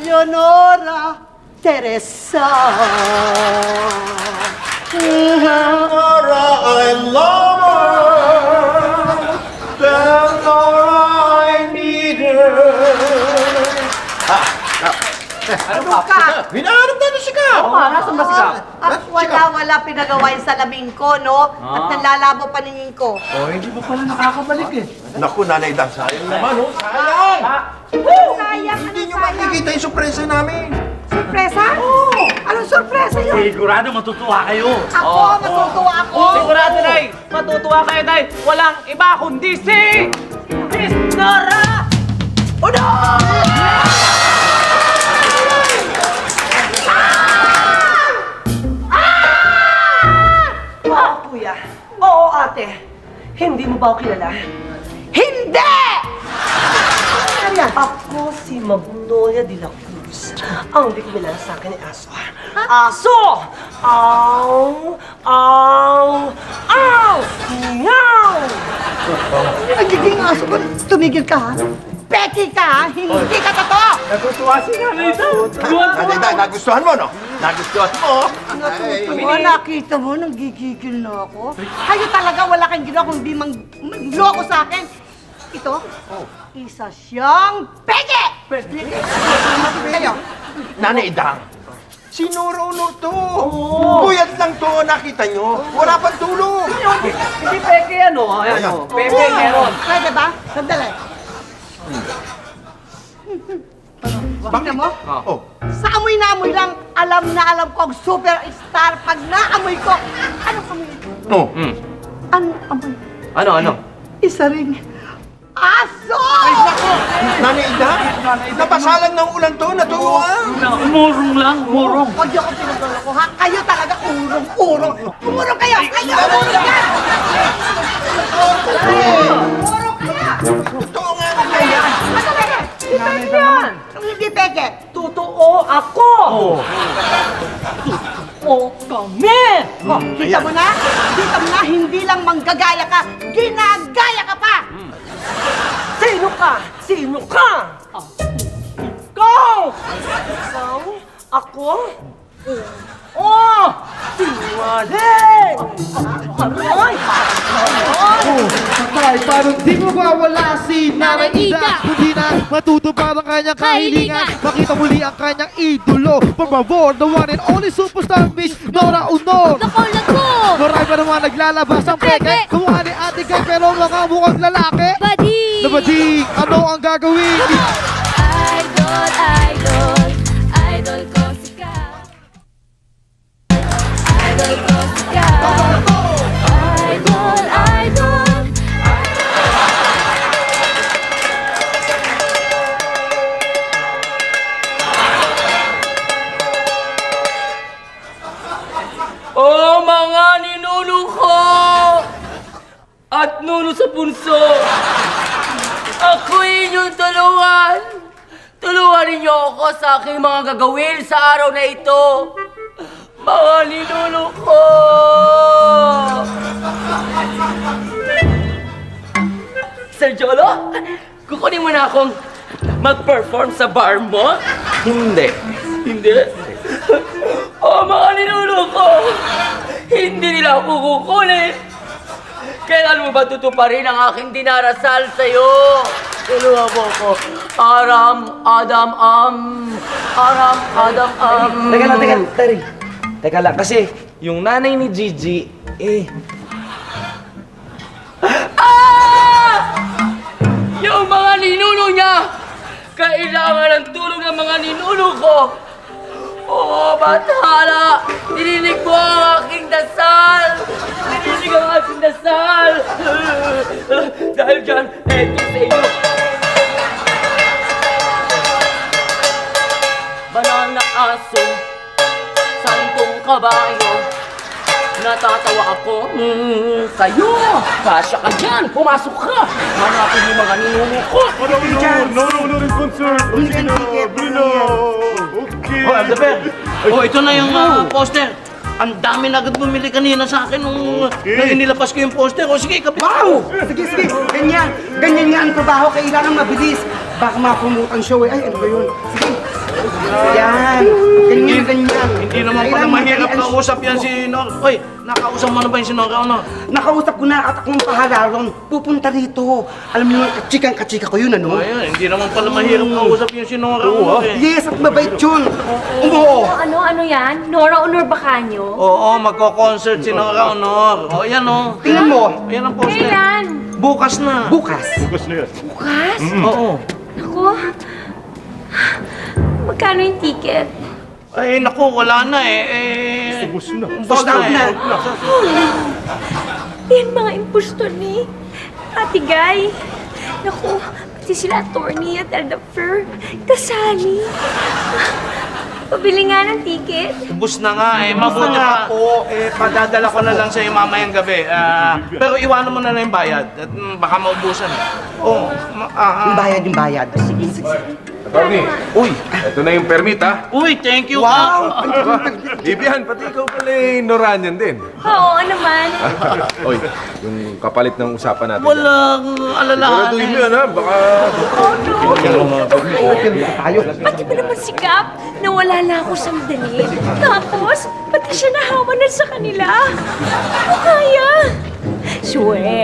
Leonora Teresa. Leonora, I love her. Leonora, I need her. Ano ka? Hinahanap na si Kap. Oo nga, nasan ba si Kap? Wala pinagawa yung salamin ko, no? At nalalabo pa ningin ko. Oh, hindi mo pala nakakabalik eh. Naku, Nanay Dan, sayang naman, oh. Sayang! Sayang, Hindi nyo makikita yung sorpresa namin. Sorpresa? Oo! Anong sorpresa yun? Sigurado matutuwa kayo. Ako, matutuwa ako! Sigurado, Nay! Matutuwa kayo, Nay! Walang iba kundi si... Miss Nora! Uno! Oo, kuya. Oo, ate. Hindi mo ba ako kilala? Hindi! Ano yan? Ako si Magnolia de la Cruz. Ang di kumilala sa akin ay Aso. Aso! Aw! Aw! Aw! Meow! Nagiging aso ko. Tumigil ka, ha? Peki ka, ha? Hindi ka totoo! Natutuwa si Nanay daw. Nanay Dan, nagustuhan mo, no? Nagustuhan mo. Natutuwa, nakita mo, nanggigigil na ako. Kayo talaga, wala kang ginawa kundi mangloko sa akin. Ito, isa siyang peke! Kayo, Nanay Dan, sinuruno to. Buyat lang to, nakita nyo. Wala pang tulong. Hindi peke yan, oh. Ayan, oh. Pepe meron. pwede ba? Sandali. Bakit mo? Oh, Sa amoy na amoy lang, alam na alam ko ang superstar. Pag naamoy ko, anong amoy? oh. Anong amoy? Ano? Isa ring aso! Nanay Dan, napasalang ng ulan to, natuyuan. Umurong lang, umurong. Huwag niyo akong pinagdolo ko, ha? Kayo talaga urong-urong. Umurong kayo! Kayo! Umurong ka! Umurong kaya! Totoo nga, Nanay Dan. Ano peke? Hindi peke yan! Hindi peke! Totoo ako! O kami! Oh, kita mo na? Kita mo na, hindi lang manggagaya ka, ginagaya ka pa! Sino ka? Sino ka? Go! Ikaw? Ako? Oh! Sinungaling! Aray! Patay, parang di mo mawala si Nanay Ida. Hindi na matutupad ang kanyang kahilingan. Makita muli ang kanyang idolo. Por favor, the one and only superstar Miss Nora Honor. Marami pa naman naglalabas ang peke. Kumukha ni Ate Guy pero mukhang lalaki. Bading! Nabading, ano ang gagawin? Idol, idol, idol ko si Kap. Idol ko si Kap. Idol, idol. Oh, mga ninuno ko! At nuno sa punso! Ako inyong tulungan! Tulungan ninyo ako sa aking mga gagawin sa araw na ito! Mga ninuno ko! Sir Jolo, kukunin mo na akong mag-perform sa bar mo? Hindi. Hindi? Oh, mga ninuno ko! Hindi nila ako kukunin! Kailan mo ba tutuparin ang aking dinarasal sa'yo? Tulungan mo ako. Aram, Adam, Aram, Adam, Teka lang, Terry. Teka lang, kasi yung nanay ni Gigi, Yung mga ninuno niya! Kailangan ng tulong ng mga ninuno ko! Oo, Bathala! Nirinig mo ang aking dasal! Nirinig ang aking dasal! Dahil dyan, eto sa inyo! Banal na aso, santong kabayo, natatawa ako sa'yo! Kasya ka dyan! Pumasok ka! Hanapin yung mga ninuno ko! No, concert. Okay. Oh, I'm the best. Oh, ito na yung poster. Ang dami na agad bumili kanina sa akin nung inilabas ko yung poster. O sige, kapit. Wow! Sige, sige. Ganyan. Ganyan nga ang trabaho. Kailangan mabilis. Baka mapumutang show eh. Ay, ano ba yun? Sige. Yan. Ganyan. Hindi naman pala mahirap kausap yan si Nora. Hoy, nakausap mo na ba yung si Nora, ano? Nakausap ko na at akong pahalaron. Pupunta rito. Alam niyo, kachika ko yun, ano? Ayun, hindi naman pala mahirap kausap yung si Nora, ano eh. Yes, at mabait yun. Oo. Ano yan? Nora Honor Bacanyo? Oo, magko-concert si Nora Honor. O, yan o. Tingnan mo. Yan ang poster. Kailan? Bukas na. Bukas. Bukas? Oo. Ako? Magkano yung ticket? Ay, naku, wala na eh. Ubus na. Sold out na. Yan mga impostor ni Ate Guy. Naku, pati sila attorney at Elda Fer. Kasali. Pabili nga ng ticket. Ubus na nga eh. Mabuti pa. Padadala ko na lang sa'yo mamayang gabi. Pero iwanan mo na lang yung bayad. At baka maubusan. Oo. Yung bayad. Attorney, Uy! ito na yung permit ha. Uy, thank you. Wow! Ibihan, pati ikaw pala Noranian din. Oo naman. Oy, yung kapalit ng usapan natin. Walang alalahan. Siguraduhin mo yan ha, baka... Tayo. Pati ba naman si Gap? Nawala na ako sandali. Tapos, pati siya nahawanan sa kanila. Ano kaya? Swear.